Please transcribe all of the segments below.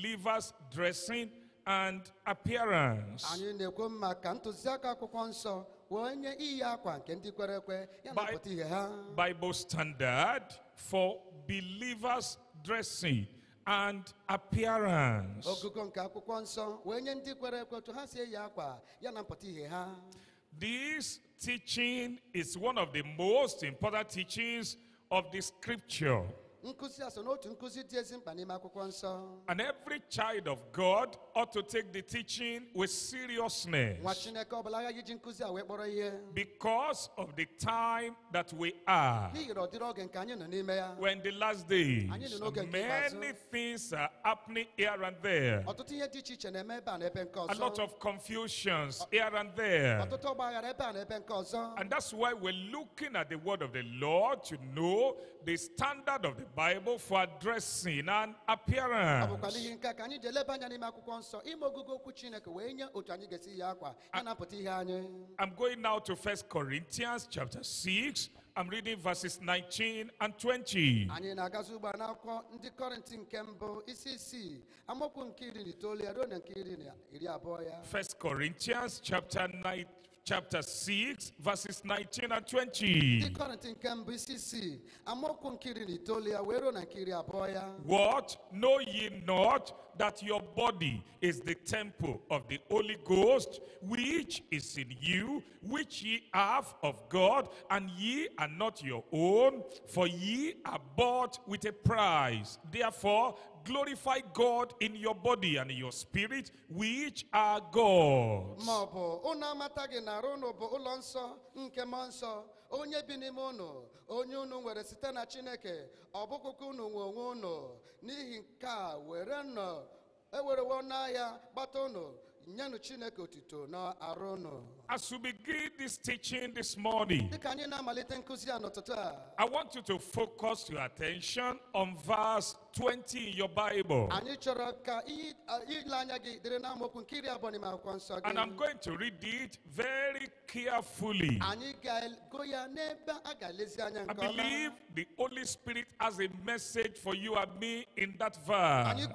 believers' dressing and appearance. Bible standard for believers' dressing and appearance. This teaching is one of the most important teachings of the scripture. And every child of God ought to take the teaching with seriousness because of the time that we are. We're in the last days. Many things are happening here and there. A lot of confusions here and there. And that's why we're looking at the word of the Lord to know the standard of the Bible for dressing and appearance. I'm going now to 1 Corinthians chapter 6. I'm reading verses 19 and 20. 1 Corinthians chapter 6, verses 19 and 20. What? Know ye not that your body is the temple of the Holy Ghost, which is in you, which ye have of God, and ye are not your own, for ye are bought with a price. Therefore, glorify God in your body and in your spirit, which are God's. Onye bi n'ime unu onye unu nwere site na Chineke ọ bụkwa unu nwe onwe unu n'ihi nke a were nọ ewerewo n'ahịa gbata unu nyenu Chineke otito na arụ unu. As we begin this teaching this morning, I want you to focus your attention on verse 20 in your Bible. And I'm going to read it very carefully. I believe the Holy Spirit has a message for you and me in that verse.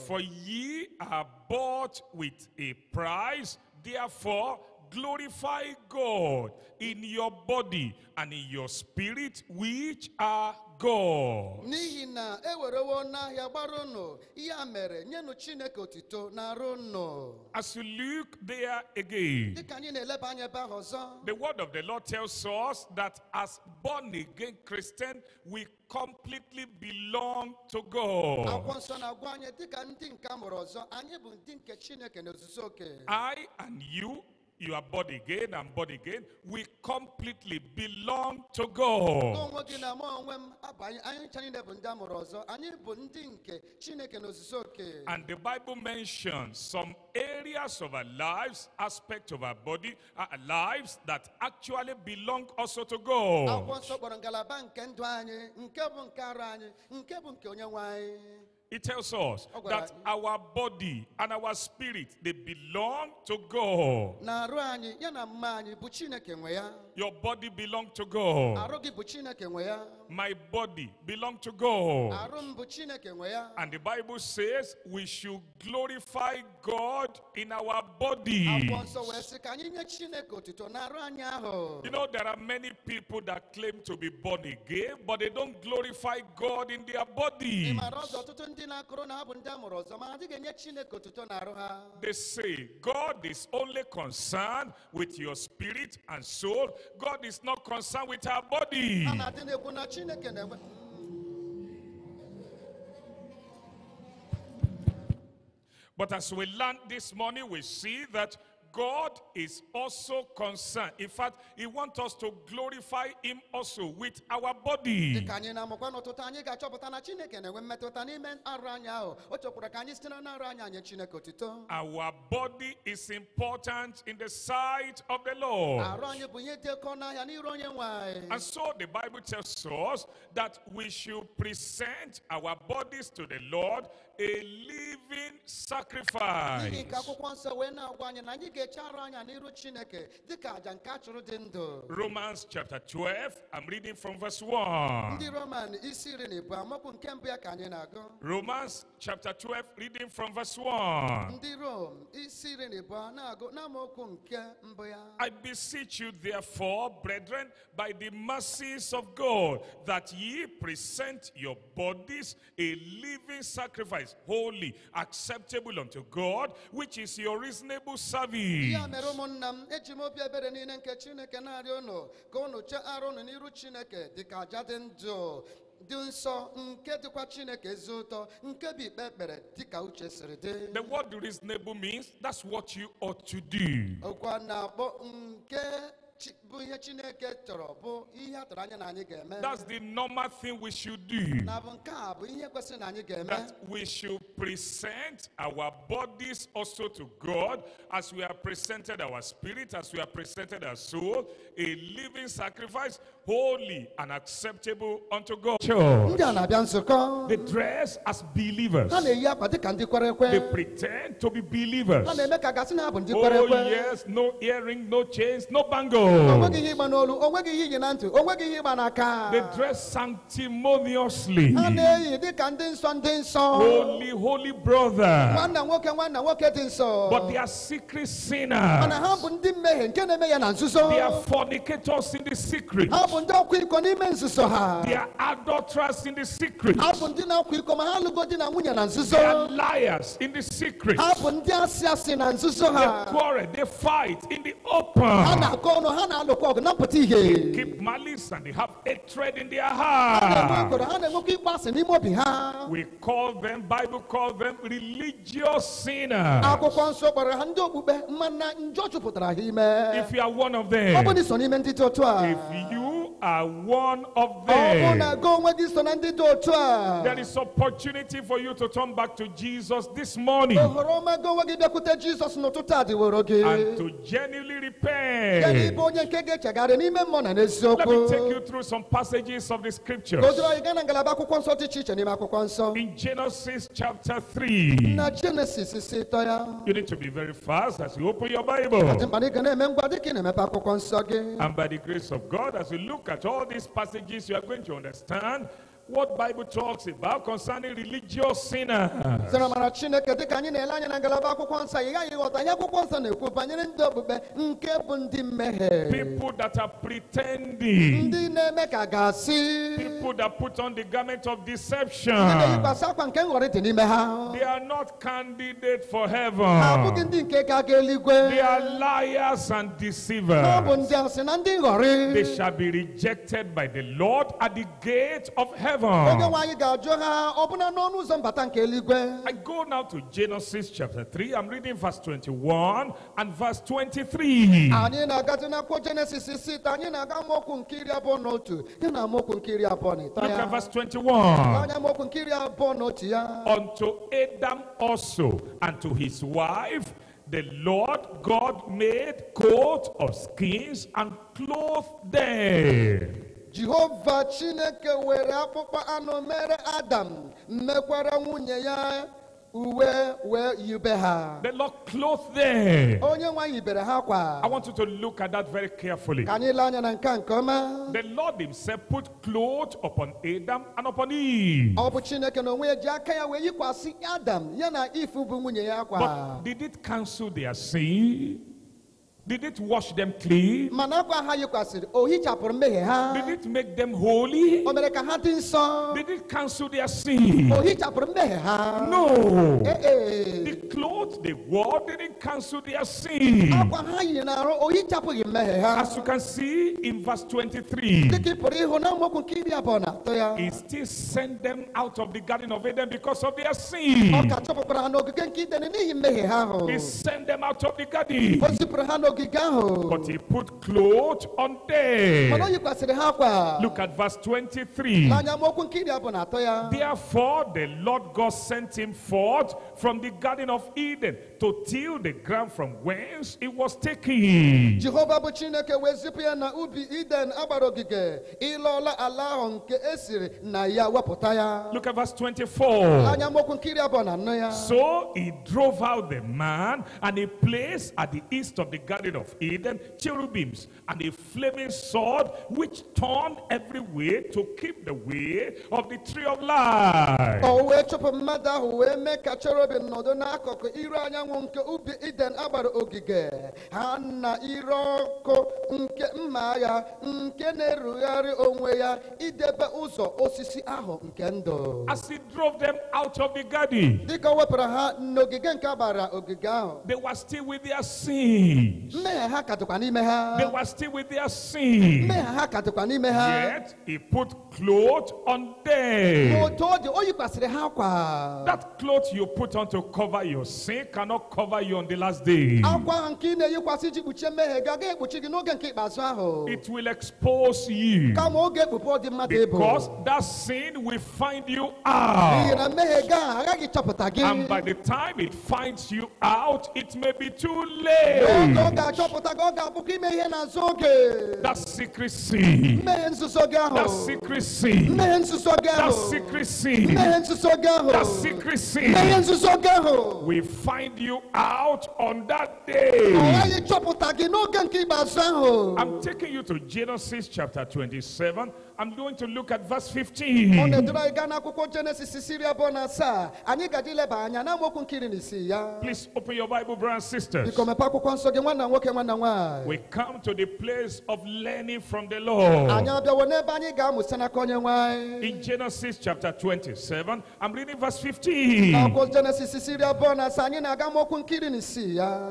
For ye are bought with a price, therefore glorify God in your body and in your spirit, which are God. As you look there again, the word of the Lord tells us that as born again Christians, we completely belong to God. I and you are born again and born again, we completely belong to God. And the Bible mentions some areas of our lives, aspects of our body, our lives that actually belong also to God. It tells us that our body and our spirit, they belong to God. Your body belongs to God. My body belongs to God. And the Bible says we should glorify God in our body. You know, there are many people that claim to be born again, but they don't glorify God in their body. They say God is only concerned with your spirit and soul. God is not concerned with our body. But as we learned this morning, we see that God is also concerned. In fact, He wants us to glorify Him also with our body. Our body is important in the sight of the Lord. And so the Bible tells us that we should present our bodies to the Lord a living sacrifice. Romans chapter 12, I'm reading from verse 1. Romans chapter 12, reading from verse 1. I beseech you, therefore, brethren, by the mercies of God, that ye present your bodies a living sacrifice, holy, acceptable unto God, which is your reasonable service. The word reasonable means that's what you ought to do. That's the normal thing we should do. That we should present our bodies also to God, as we have presented our spirit, as we have presented our soul, a living sacrifice, holy and acceptable unto God. They dress as believers. They pretend to be believers. Oh yes, no earring, no chains, no bangle. They dress sanctimoniously. Holy, holy brother. But they are secret sinners. They are fornicators in the secret. They are adulterers in the secret. They are liars in the secret. They quarrel, they fight in the open. They keep malice and they have hatred in their heart. We call them, Bible call them religious sinners. If you are one of them, if you are one of them, there is opportunity for you to turn back to Jesus this morning and to genuinely repent. Let me take you through some passages of the scriptures. In Genesis chapter 3, you need to be very fast as you open your Bible. And by the grace of God, as you look at all these passages, you are going to understand what Bible talks about concerning religious sinners. People that are pretending. People that put on the garment of deception. They are not candidates for heaven. They are liars and deceivers. They shall be rejected by the Lord at the gate of heaven. I go now to Genesis chapter 3. I'm reading verse 21 and verse 23. Look at verse 21. Unto Adam also and to his wife the Lord God made coat of skins and clothed them. Jehovah Chineke were akpụkpọ anụ mere Adam mekwara nwunye ya uwe wee yibe ha. The Lord clothed them. Onye nwa yibere ha kwa. I want you to look at that very carefully. Ka anyị lee anya na nke ọma. The Lord himself put clothes upon Adam and upon Eve. Ọ bụ Chineke na onwe ya ji aka ya wee yikwasị Adam ya na Eve bụ nwunye ya kwa. But did it cancel their sin? Did it wash them clean? Did it make them holy? Did it cancel their sin? No. The clothes they wore didn't cancel their sin. As you can see in verse 23, he still sent them out of the Garden of Eden because of their sin. He sent them out of the garden. But he put clothes on them. Look at verse 23. Therefore the Lord God sent him forth from the Garden of Eden to till the ground from whence it was taken. Look at verse 24. So he drove out the man, and he placed at the east of the Garden of Eden cherubims and a flaming sword which turned every way to keep the way of the tree of life. As he drove them out of the garden, they were still with their sins. They were still with their sins. Yet he put clothes on them. That clothes you put on to cover your sin cannot cover you on the last day. It will expose you, because that sin will find you out. And by the time it finds you out, it may be too late. That secret sin, that secret sin, that secret sin, that secret sin will find you out on that day. I'm taking you to Genesis chapter 27. I'm going to look at verse 15. Please open your Bible, brothers and sisters. We come to the place of learning from the Lord. In Genesis chapter 27, I'm reading verse 15.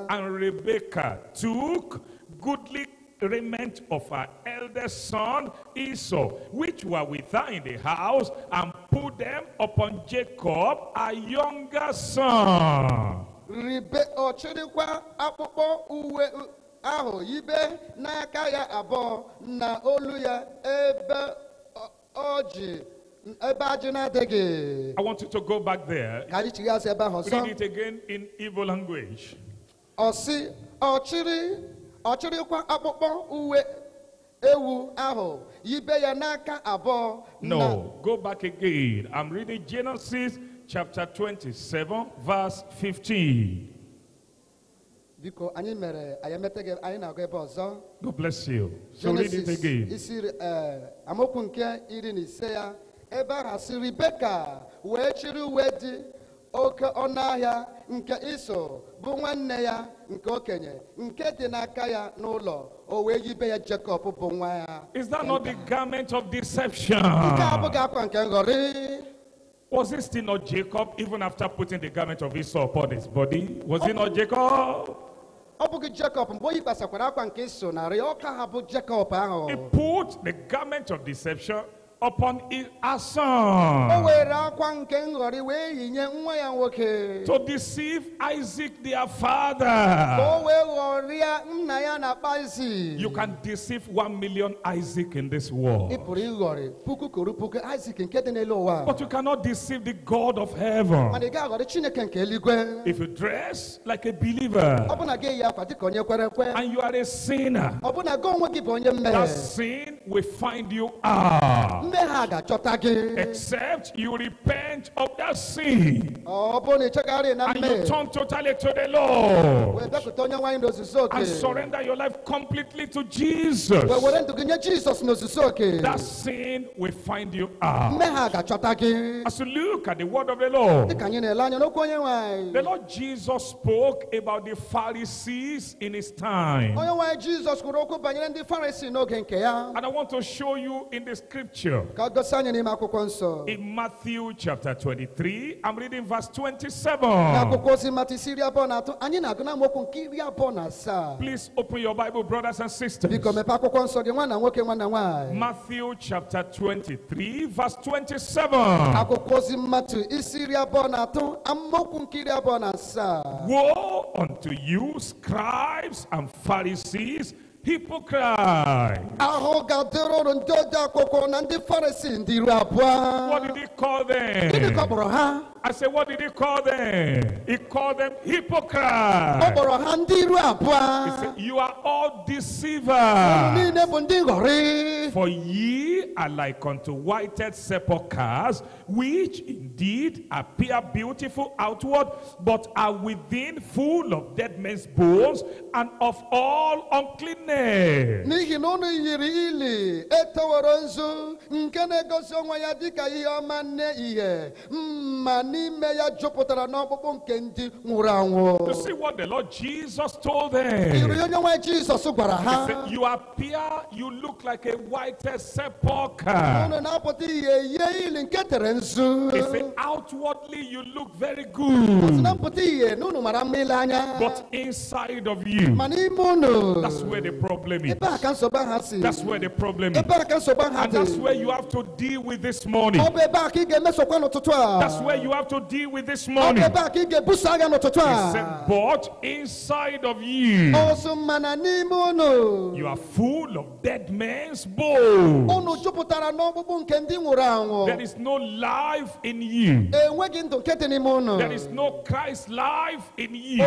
And Rebekah took goodly raiment of her eldest son Esau, which were with her in the house, and put them upon Jacob, her younger son. I want you to go back there. Read it again in Igbo language. No, go back again. I'm reading Genesis chapter 27, verse 15. God bless you. So read it again. Is that not the garment of deception? Was it still not Jacob even after putting the garment of Esau upon his body? Was it not Jacob? He put the garment of deception upon his son to deceive Isaac their father. You can deceive 1 million Isaac in this world, but you cannot deceive the God of heaven. If you dress like a believer and you are a sinner, that sin will find you out. Except you repent of that sin and you turn totally to the Lord and surrender your life completely to Jesus. That sin will find you out. As you look at the word of the Lord, the Lord Jesus spoke about the Pharisees in his time. And I want to show you in the scripture scripture. In Matthew chapter 23, I'm reading verse 27. Please open your Bible, brothers and sisters. Matthew chapter 23, verse 27. Woe unto you, scribes and Pharisees, hypocrite. What did he call them? I said, what did he call them? He called them hypocrites. He said, you are all deceivers. For ye are like unto whited sepulchres, which indeed appear beautiful outward, but are within full of dead men's bones and of all uncleanness. You see what the Lord Jesus told them? He said, you appear, you look like a whited sepulchre. He said, outwardly you look very good, but inside of you, that's where the problem is. That's where the problem is. And that's where you have to deal with this morning. That's where you have to deal with this morning. He said, but inside of you, you are full of dead men's bones. There is no life in you. There is no Christ life in you.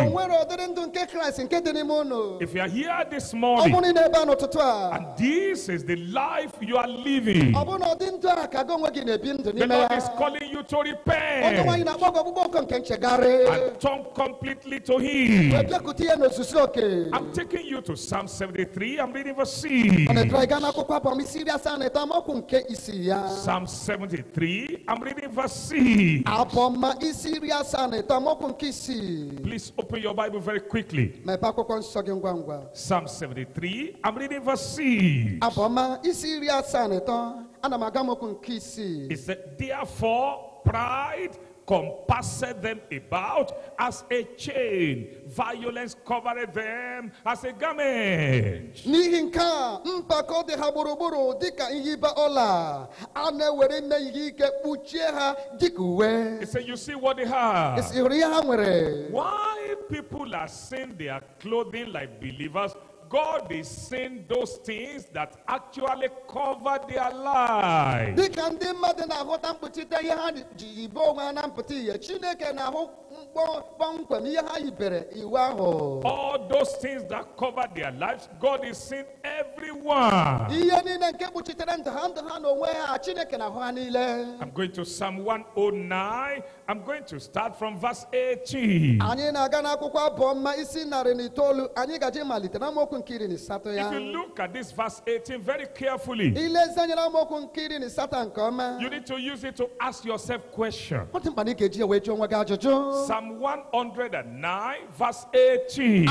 If you are here this morning, and this is the life you are living, the Lord is calling you to repent and turn completely to Him. I'm taking you to Psalm 73. I'm reading verse C. Psalm 73. I'm reading verse C. Please open your Bible very quickly. Psalm 73. I'm reading verse C. It said, therefore pride compasseth them about as a chain, violence covereth them as a garment. He said, you see what they have? Why people are saying they are clothing like believers? God is saying those things that actually cover their life. All those things that cover their lives, God is saying everyone. I'm going to Psalm 109. I'm going to start from verse 18. If you look at this verse 18 very carefully, you need to use it to ask yourself questions. Psalm 109 verse 18.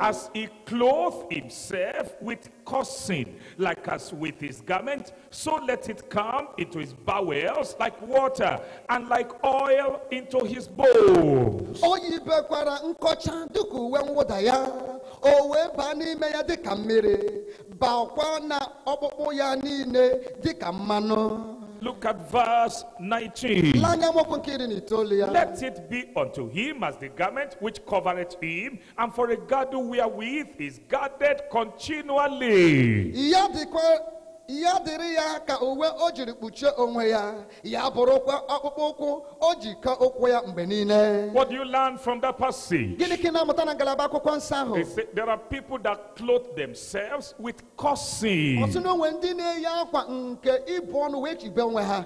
As he clothed himself with cursing, like as with his garment, so let it come into his bowels like water, and like oil into his bones. Look at verse 19. Let it be unto him as the garment which covereth him, and for a girdle wherewith is girded continually. What do you learn from that passage? There are people that clothe themselves with cursing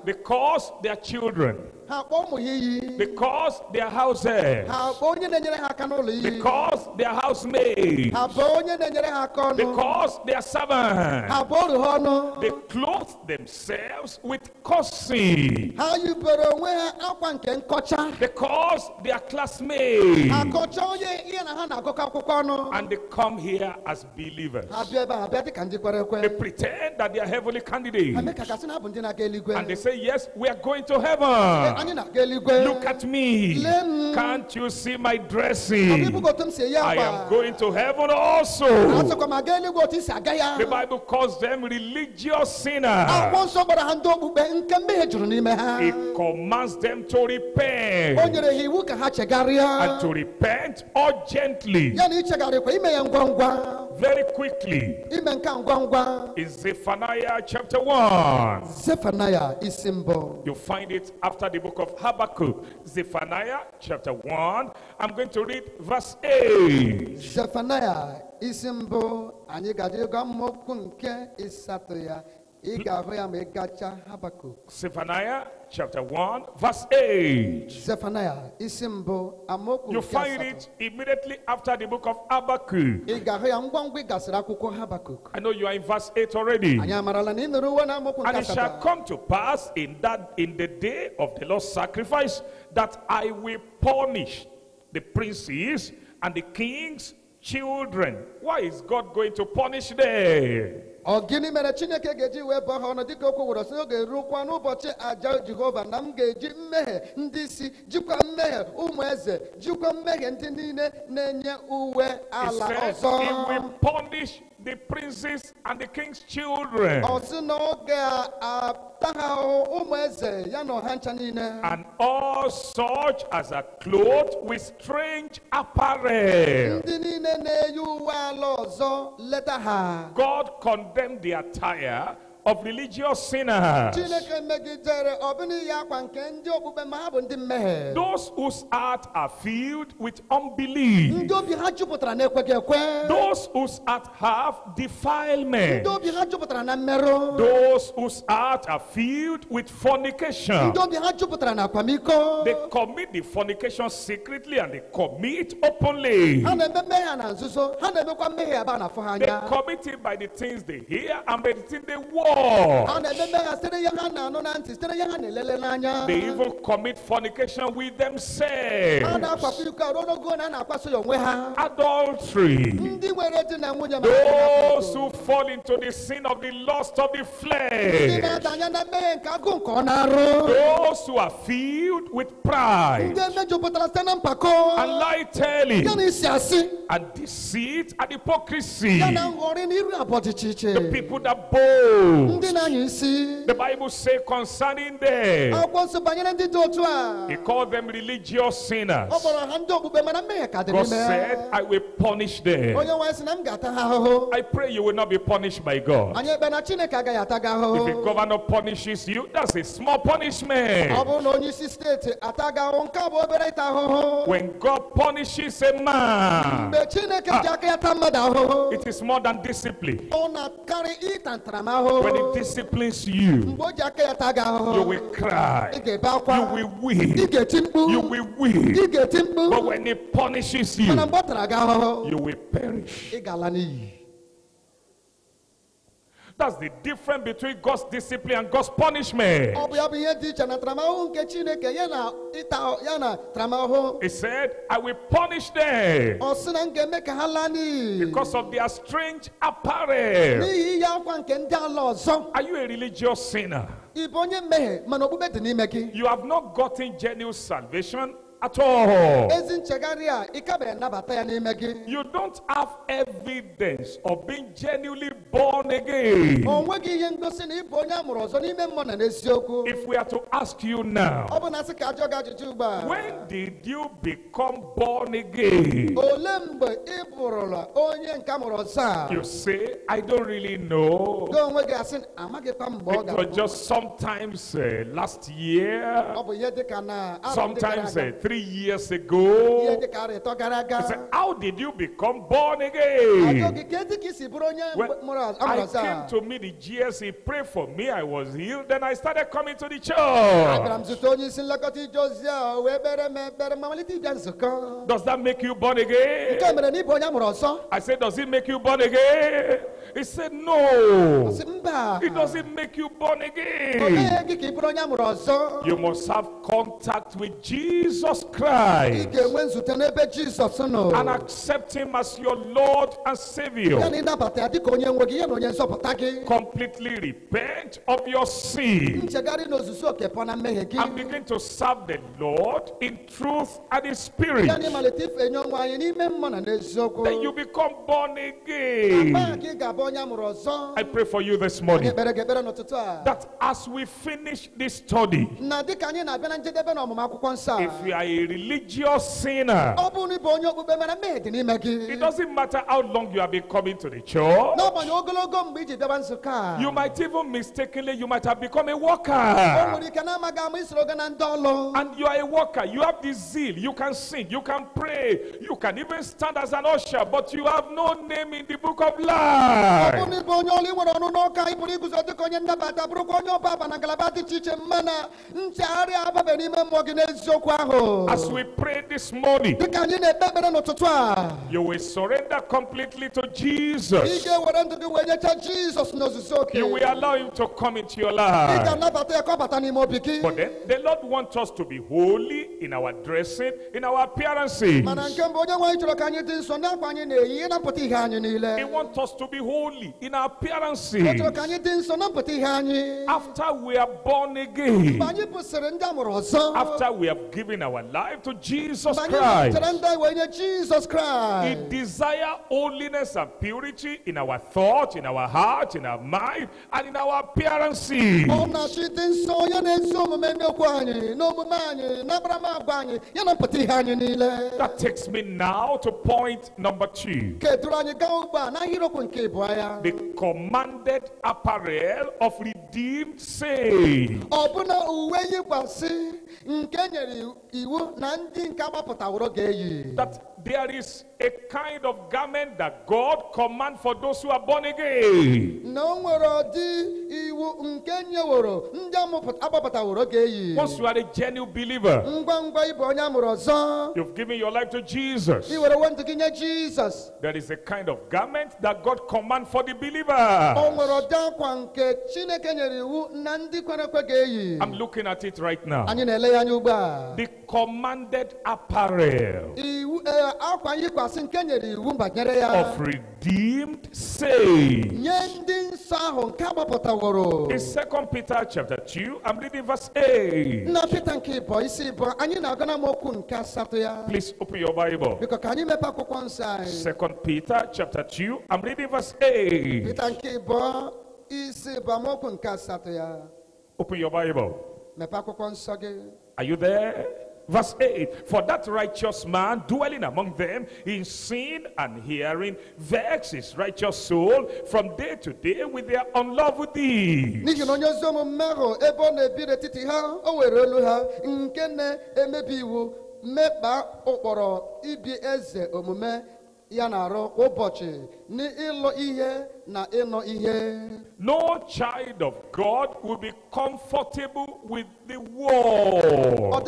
because they are children, because they are houses, because they are housemaids, because they are servants. They clothe themselves with cursing because they are classmates. And they come here as believers. They pretend that they are heavenly candidates. And they say, yes, we are going to heaven. Look at me. Can't you see my dressing? I am going to heaven also. The Bible calls them religious sinners. It commands them to repent. And to repent urgently. Very quickly. In Zephaniah chapter 1. You find it after the book of Habakkuk. Zephaniah chapter 1. I'm going to read verse 8. Zephaniah isimbo anyigajiga mokunke isatoya igavya megacha Habakkuk. Zephaniah chapter 1 verse 8. Zephaniah isimbo amokunke. You find it immediately after the book of Habakkuk. I know you are in verse 8 already. And it shall come to pass in the day of the Lord's sacrifice that I will punish the princes and the king's children. Why is God going to punish them? He will punish the princes and the king's children. And all such as are clothed with strange apparel. God condemned the attire of religious sinners. Those whose hearts are filled with unbelief. Those whose hearts have defilement. Those whose hearts are filled with fornication. They commit the fornication secretly and they commit openly. They commit it by the things they hear and by the things they watch. They even commit fornication with themselves. Adultery. Those who fall into the sin of the lust of the flesh. Those who are filled with pride and lie-telling and deceit and hypocrisy. The people that boast. The Bible says concerning them, He called them religious sinners. God said, I will punish them. I pray you will not be punished by God. If the governor punishes you, that's a small punishment. When God punishes a man, it is more than discipline. When He disciplines you, you will cry, you will weep, you will weep. But when He punishes you, you will perish. That's the difference between God's discipline and God's punishment. He said, I will punish them because of their strange apparel. Are you a religious sinner? You have not gotten genuine salvation at all. You don't have evidence of being genuinely born again. If we are to ask you now, when did you become born again? You say, I don't really know. It was just sometimes last year, sometimes 3 3 years ago. He said, how did you become born again? When I came to meet the GSC, prayed for me, I was healed, then I started coming to the church. Does that make you born again? I said, does it make you born again? He said, no. It doesn't make you born again. You must have contact with Jesus Christ and accept him as your Lord and Savior. Completely repent of your sin and begin to serve the Lord in truth and in spirit. Then you become born again. I pray for you this morning that as we finish this study, if you are a religious sinner, it doesn't matter how long you have been coming to the church. You might even mistakenly, you might have become a worker. And you are a worker. You have this zeal. You can sing. You can pray. You can even stand as an usher, but you have no name in the book of life. As we pray this morning, you will surrender completely to Jesus. You will allow him to come into your life. But then the Lord wants us to be holy in our dressing, in our appearances. He wants us to be holy in our appearances. After we are born again, after we have given our life to Jesus Christ, He desires holiness and purity in our thought, in our heart, in our mind, and in our appearances. That takes me now to point number 2. The commanded apparel of redeemed saints. That there is a kind of garment that God commands for those who are born again. Once you are a genuine believer, you've given your life to Jesus. There is a kind of garment that God commands for the believer. I'm looking at it right now. The commanded apparel of redeemed saints. In 2 Peter chapter 2, I'm reading verse 8. Please open your Bible. 2 Peter chapter 2, I'm reading verse 8. Open your Bible. Are you there? Verse 8, for that righteous man dwelling among them in sin and hearing vex his righteous soul from day to day with their unlawful deeds. No child of God will be comfortable with the world.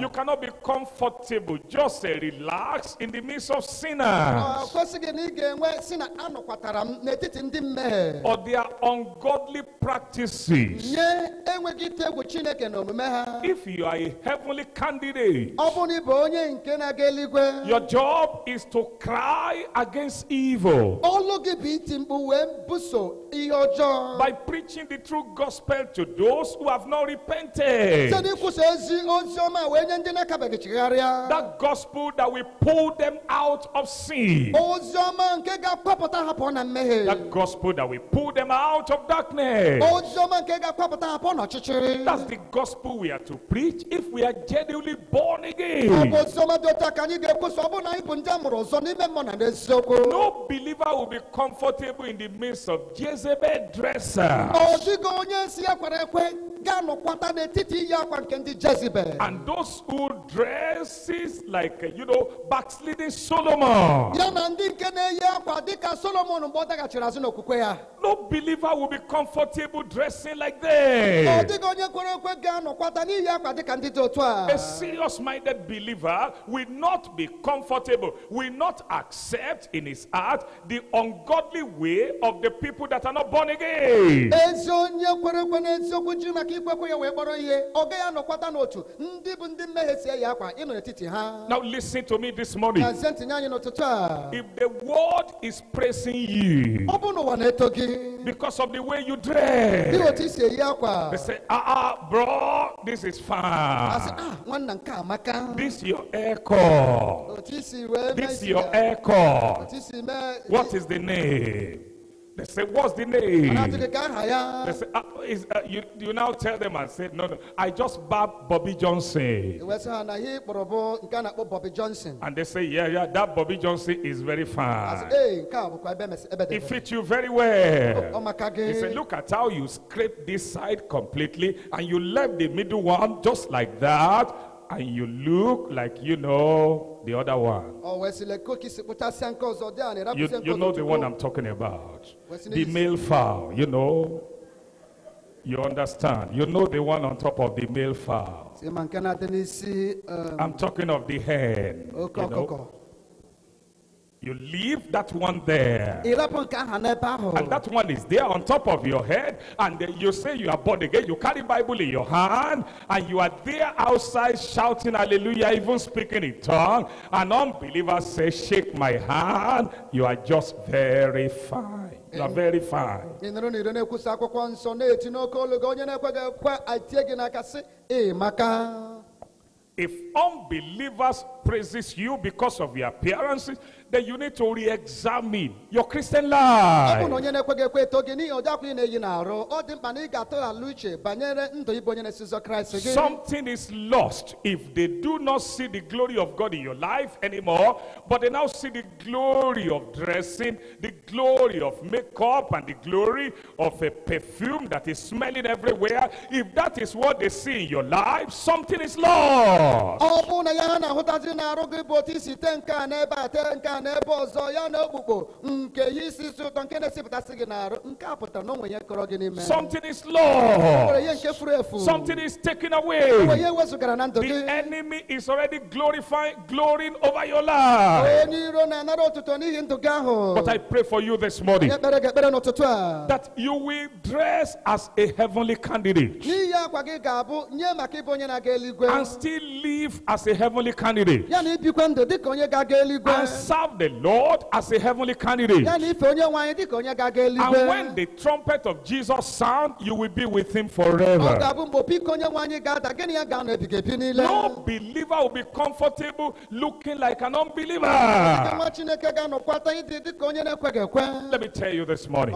You cannot be comfortable, just relax in the midst of sinners or their ungodly practices. If you are a heavenly candidate, your job is to cry against evil by preaching the true gospel to those who have not repented. That gospel that will pull them out of sin. That gospel that will pull them out of darkness. That's the gospel we are to preach if we are genuinely born again. No believer will be comfortable in the midst of Jezebel dressers. And those who dresses like, backsliding Solomon. No believer will be comfortable dressing like that. A serious-minded believer will not be comfortable, will not accept in his heart the ungodly way of the people that are not born again. Now listen to me this morning. If the world is praising you because of the way you dress, they say, bro, this is fine. This your echo. This your echo. What is the name? They say, what's the name? They say, you now tell them and say, no, I just bought Bobby Johnson. And they say, yeah, that Bobby Johnson is very fine. It fits you very well. They say, look at how you scrape this side completely and you left the middle one just like that. And you look like the other one. You know the one I'm talking about. The male fowl, You understand? You know the one on top of the male fowl. I'm talking of the hen. You leave that one there. And that one is there on top of your head. And you say you are born again. You carry Bible in your hand. And you are there outside shouting hallelujah, even speaking in tongue. An unbeliever says, shake my hand. You are just very fine. You are very fine. If unbelievers praises you because of your appearances, then you need to re-examine your Christian life. Something is lost if they do not see the glory of God in your life anymore, but they now see the glory of dressing, the glory of makeup, and the glory of a perfume that is smelling everywhere. If that is what they see in your life, something is lost. Something is lost. Something is taken away. The enemy is already glorying over your life. But I pray for you this morning that you will dress as a heavenly candidate and still live as a heavenly candidate and serve the Lord as a heavenly candidate. And when the trumpet of Jesus sound, you will be with him forever. No believer will be comfortable looking like an unbeliever. Let me tell you this morning,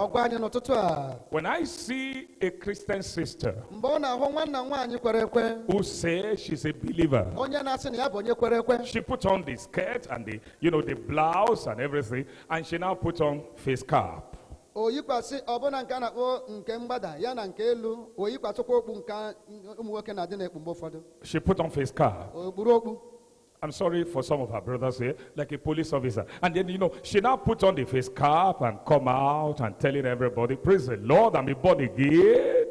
when I see a Christian sister who says she's a believer, she put on the skirt and the blouse and everything, and she now put on face cap. She put on face cap. I'm sorry for some of her brothers here, like a police officer. And then, she now put on the face cap and come out and telling everybody, praise the Lord, I'm born again.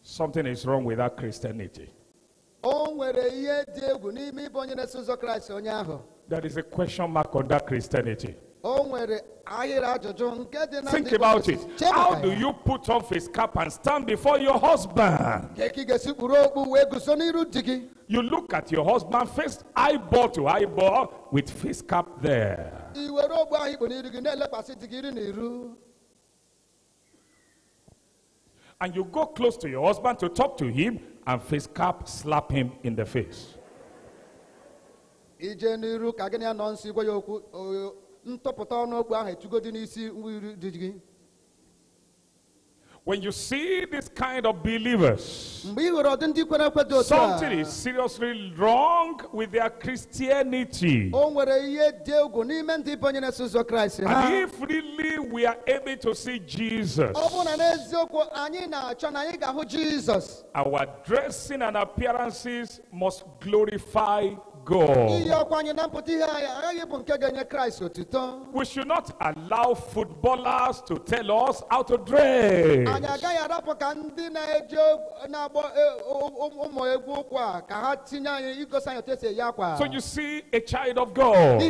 Something is wrong with that Christianity. There is a question mark on that Christianity. Think about it. How do you put on face cap and stand before your husband? You look at your husband face eyeball to eyeball with face cap there. And you go close to your husband to talk to him, and face cap slap him in the face. When you see this kind of believers, something is seriously wrong with their Christianity. And if really we are able to see Jesus, our dressing and appearances must glorify God. We should not allow footballers to tell us how to dress. So you see a child of God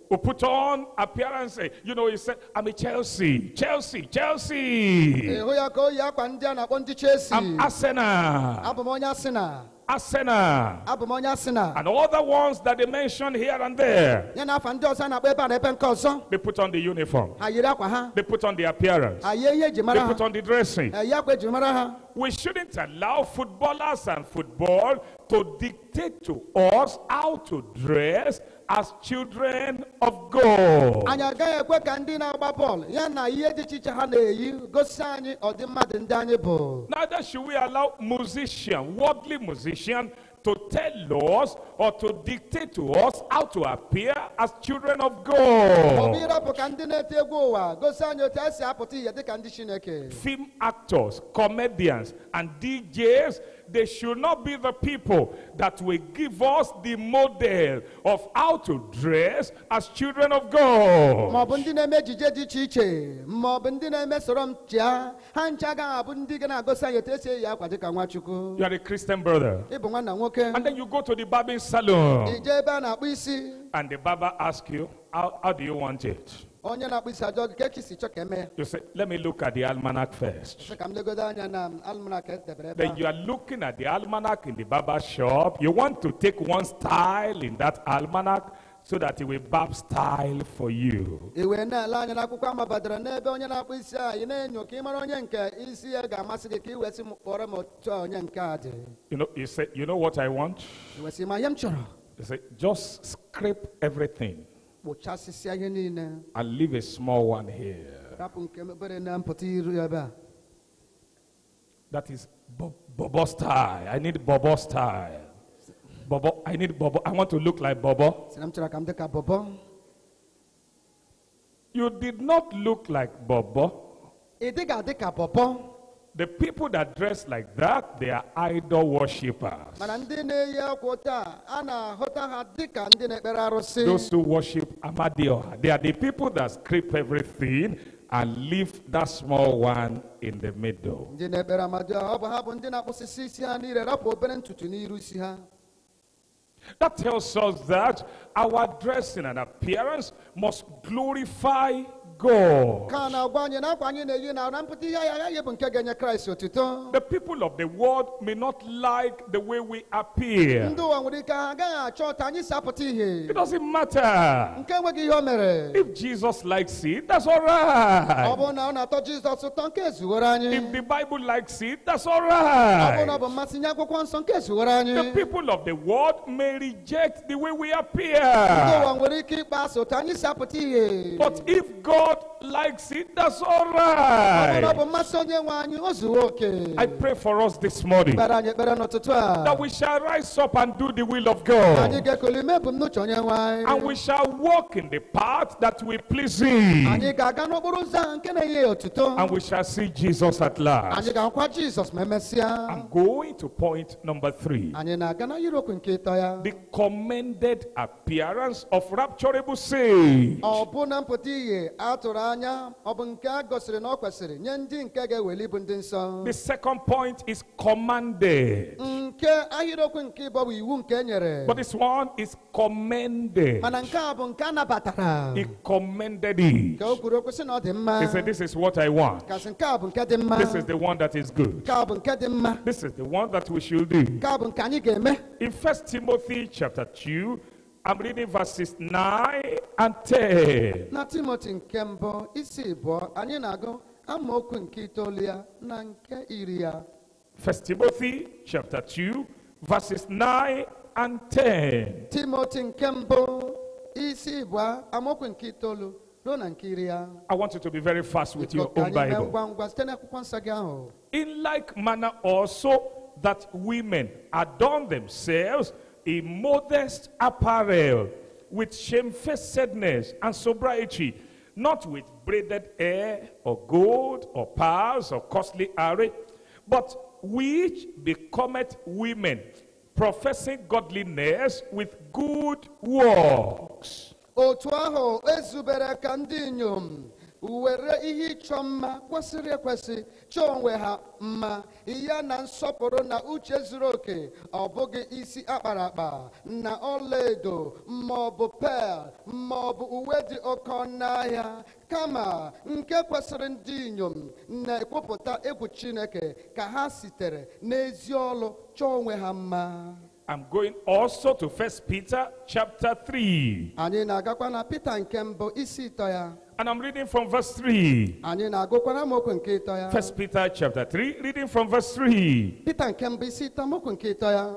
who put on appearance, you know, he said, I'm a Chelsea. I'm Arsenal. And all the ones that they mentioned here and there, they put on the uniform, they put on the appearance, they put on the dressing. We shouldn't allow footballers and football to dictate to us how to dress as children of God. Neither should we allow worldly musicians, to tell us or to dictate to us how to appear as children of God. Film actors, comedians, and DJs, they should not be the people that will give us the model of how to dress as children of God. You are a Christian brother, and then you go to the barbing salon, and the barber asks you, how do you want it? You say, let me look at the almanac first. Then you are looking at the almanac in the barber shop. You want to take one style in that almanac so that it will barb style for you. You know, you say, you know what I want? You say, just scrape everything and leave a small one here. That is Bobo style. I need Bobo style. Bobo, I need Bobo. I want to look like Bobo. You did not look like Bobo. The people that dress like that, they are idol worshippers. Those who worship Amadioha, they are the people that scrape everything and leave that small one in the middle. That tells us that our dressing and appearance must glorify God. The people of the world may not like the way we appear. It doesn't matter. If Jesus likes it, that's all right. If the Bible likes it, that's all right. The people of the world may reject the way we appear. But if God likes it, that's all right. I pray for us this morning that we shall rise up and do the will of God, and we shall walk in the path that will please Him, and we shall see Jesus at last. I'm going to point number 3, the commended appearance of rapturable saints. The second point is commanded, but this one is commended. He commended it. He said, this is what I want. This is the one that is good. This is the one that we should do. In 1 Timothy chapter 2, I'm reading verses 9 and 10. 1 Timothy chapter 2, verses 9 and 10. I want you to be very fast with your own Bible. In like manner also that women adorn themselves in modest apparel, with shamefacedness and sobriety, not with braided hair or gold or pearls or costly array, but which becometh women, professing godliness with good works. Were ihe ịchọ mma kwesịrị ekwesị chọọ onwe ha mma ya na nsọpụrụ na uche zuru oke, ọ bụghị isi akpara akpa na ọlaedo maọbụ pearl maọbụ uwe dị oke ọnụahịa, kama nke kwesịrị ndị inyom na-ekwupụta egwu Chineke ka ha sitere n'ezi ọlụ chọọ onwe ha mma. I'm going also to 1 Peter chapter 3. Anyị na-agakwa na Peter nke mbụ isi ịtọ ya. And I'm reading from verse 3. 1 Peter chapter 3, reading from verse 3.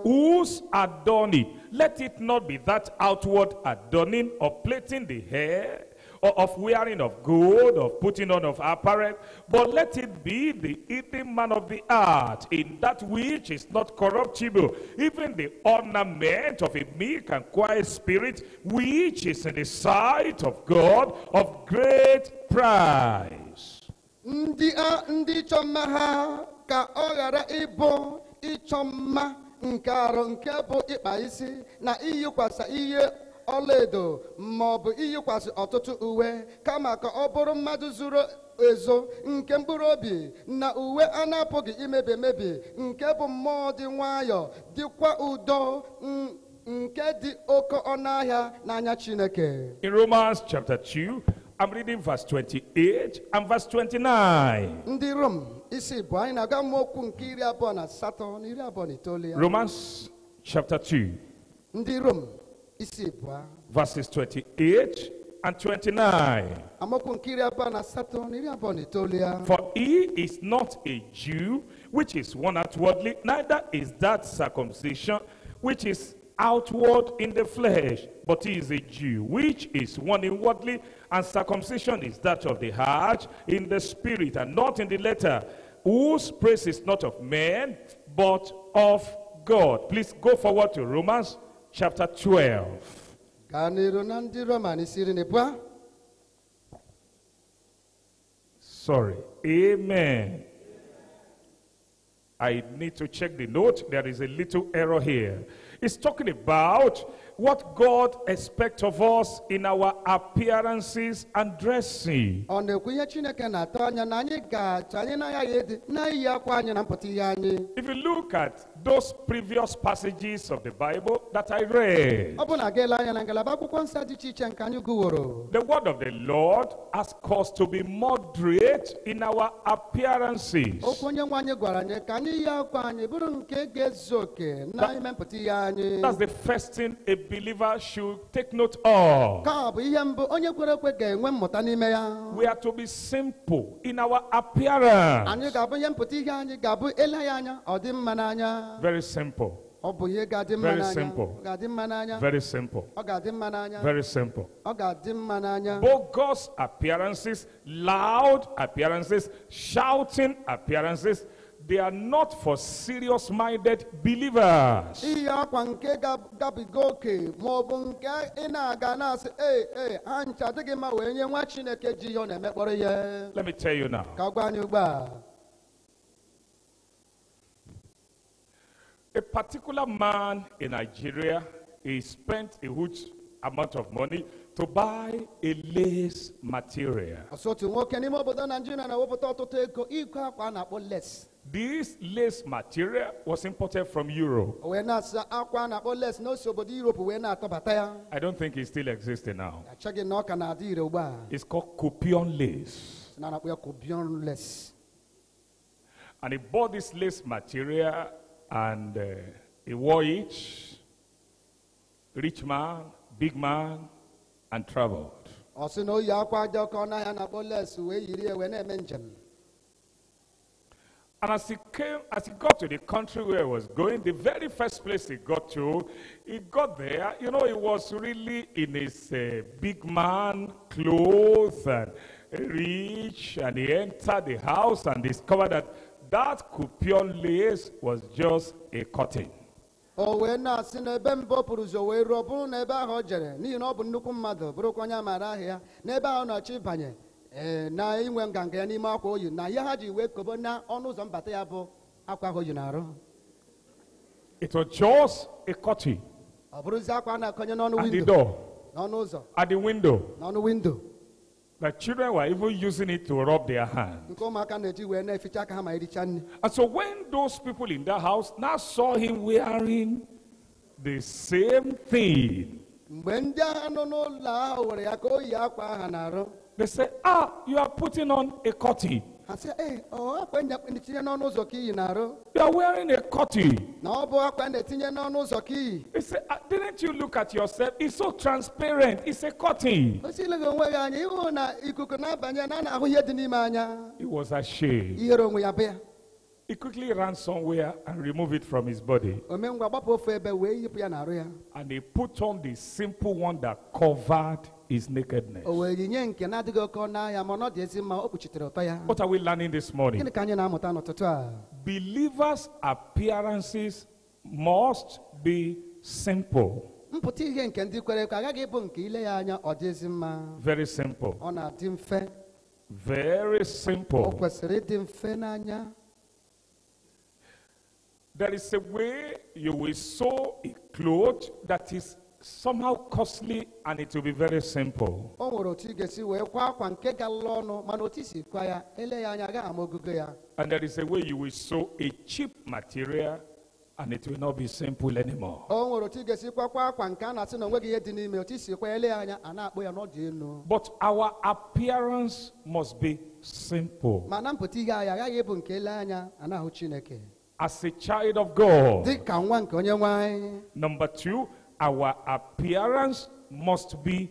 Whose adorning, let it not be that outward adorning of plaiting the hair, or of wearing of gold, of putting on of apparel, but let it be the hidden man of the heart, in that which is not corruptible, even the ornament of a meek and quiet spirit, which is in the sight of God of great price. Ndị chọmma ha ka ọ ghara ịbụ ịchọmma nke arụ nke bụ ịkpa isi na iyikwasa ihe ọlaedo maọbụ iyikwasị ọtụtụ uwe, kama ka ọ bụrụ mmadụ zuru ezo nke mkpụrụ obi na uwe a na-apụghị imebi emebi, nke bụ mmụọ dị nwayọọ dịkwa udo nke dị oke ọnụahịa n'anya Chineke. In Romans chapter 2, I'm reading verse 28 and verse 29. Ndị Rom isi bụ anyị na-aga mokwu nke 28 na 29. Romans chapter 2. Ndị Rom verses 28 and 29. For he is not a Jew, which is one outwardly, neither is that circumcision, which is outward in the flesh, but he is a Jew, which is one inwardly, and circumcision is that of the heart, in the spirit, and not in the letter, whose praise is not of men, but of God. Please go forward to Romans chapter 12. Sorry. Amen. I need to check the note. There is a little error here. It's talking about what God expects of us in our appearances and dressing. If you look at those previous passages of the Bible that I read, the word of the Lord asks us to be moderate in our appearances. That's the first thing a believer should take note of. We are to be simple in our appearance. Very simple. Very simple. Very simple. Very simple. Bogus appearances, loud appearances, shouting appearances, they are not for serious-minded believers. Let me tell you now. A particular man in Nigeria, he spent a huge amount of money to buy a lace material. This lace material was imported from Europe. I don't think it still exists now. It's called Copion lace. And he bought this lace material and he wore it, rich man, big man, and traveled. And as he got to the country where he was going, the very first place he got there, you know, he was really in his big man clothes and rich, and he entered the house and discovered that Kupion lace was just a curtain. Na inwe nganga ya n'ime akwa oyi na ya ha ji wee kobo na ọnụ ụzọ mbata ya bụ akwa oyi na-arụ. It was just a curtain. Ọ bụrụzi akwa na-akọnye n'ọnụ window. At the door. N'ọnụ ụzọ. At the window. N'ọnụ window. The children were even using it to rub their hands. Nke ụmụaka na-eji wee na-eficha aka ha ma ericha nri. And so when those people in that house now saw him wearing the same thing, mgbe ndị agha nọ n'ụlọ ahụ were ya ka o yi akwa ha na-arụ. They say, you are putting on a curtain. I say, hey, you are wearing a curtain. He said, didn't you look at yourself? It's so transparent. It's a curtain. He was ashamed. He quickly ran somewhere and removed it from his body. And he put on the simple one that covered his nakedness. What are we learning this morning? Believers' appearances must be simple. Very simple. Very simple. There is a way you will sew a cloth that is somehow costly and it will be very simple. And there is a way you will sew a cheap material and it will not be simple anymore. But our appearance must be simple. As a child of God. Number two, our appearance must be